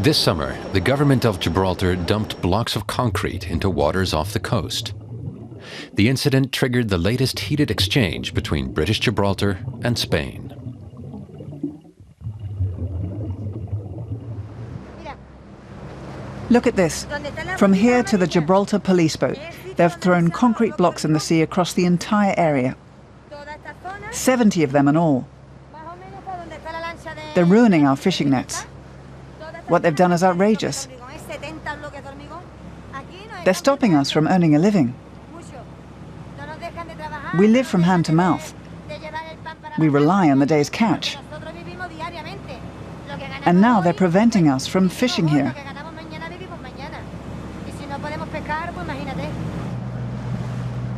This summer, the government of Gibraltar dumped blocks of concrete into waters off the coast. The incident triggered the latest heated exchange between British Gibraltar and Spain. Look at this. From here to the Gibraltar police boat, they've thrown concrete blocks in the sea across the entire area. 70 of them in all. They're ruining our fishing nets. What they've done is outrageous. They're stopping us from earning a living. We live from hand to mouth. We rely on the day's catch. And now they're preventing us from fishing here.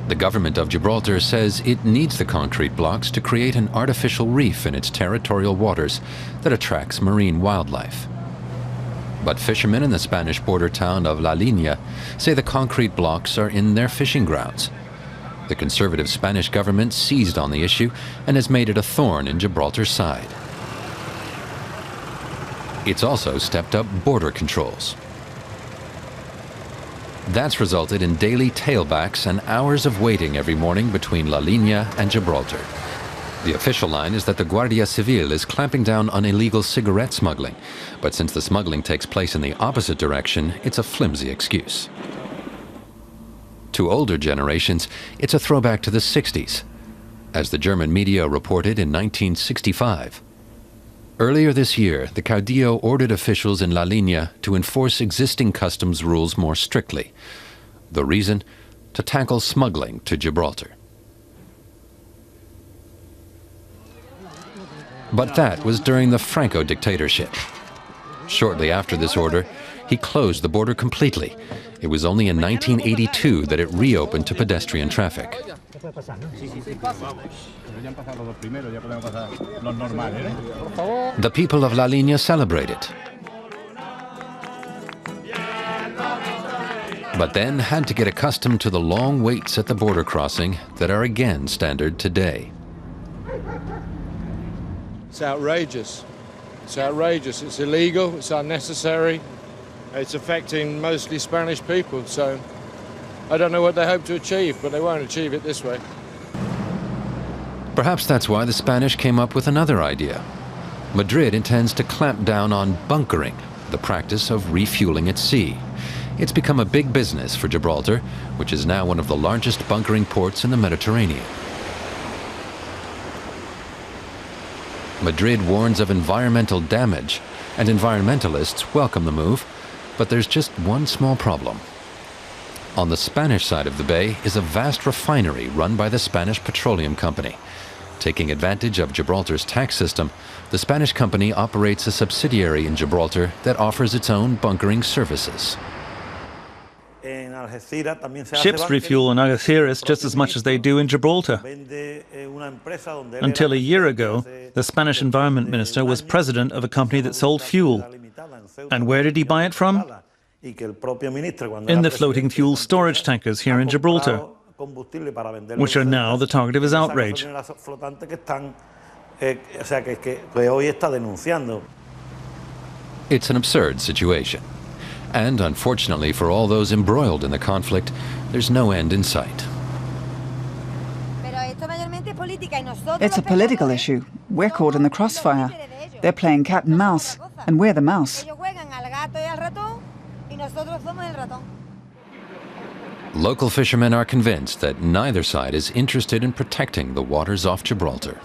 The government of Gibraltar says it needs the concrete blocks to create an artificial reef in its territorial waters that attracts marine wildlife. But fishermen in the Spanish border town of La Línea say the concrete blocks are in their fishing grounds. The conservative Spanish government seized on the issue and has made it a thorn in Gibraltar's side. It's also stepped up border controls. That's resulted in daily tailbacks and hours of waiting every morning between La Línea and Gibraltar. The official line is that the Guardia Civil is clamping down on illegal cigarette smuggling, but since the smuggling takes place in the opposite direction, it's a flimsy excuse. To older generations, it's a throwback to the 60s, as the German media reported in 1965. Earlier this year, the Caudillo ordered officials in La Línea to enforce existing customs rules more strictly. The reason? To tackle smuggling to Gibraltar. But that was during the Franco dictatorship. Shortly after this order, he closed the border completely. It was only in 1982 that it reopened to pedestrian traffic. The people of La Línea celebrate it, but then had to get accustomed to the long waits at the border crossing that are again standard today. It's outrageous. It's outrageous. It's illegal. It's unnecessary. It's affecting mostly Spanish people, so I don't know what they hope to achieve, but they won't achieve it this way. Perhaps that's why the Spanish came up with another idea. Madrid intends to clamp down on bunkering, the practice of refueling at sea. It's become a big business for Gibraltar, which is now one of the largest bunkering ports in the Mediterranean. Madrid warns of environmental damage, and environmentalists welcome the move, but there's just one small problem. On the Spanish side of the bay is a vast refinery run by the Spanish Petroleum Company. Taking advantage of Gibraltar's tax system, the Spanish company operates a subsidiary in Gibraltar that offers its own bunkering services. Ships refuel in Algeciras just as much as they do in Gibraltar. Until a year ago, the Spanish Environment Minister was president of a company that sold fuel. And where did he buy it from? In the floating fuel storage tankers here in Gibraltar, which are now the target of his outrage. It's an absurd situation. And unfortunately for all those embroiled in the conflict, there's no end in sight. It's a political issue. We're caught in the crossfire. They're playing cat and mouse, and we're the mouse. Local fishermen are convinced that neither side is interested in protecting the waters off Gibraltar.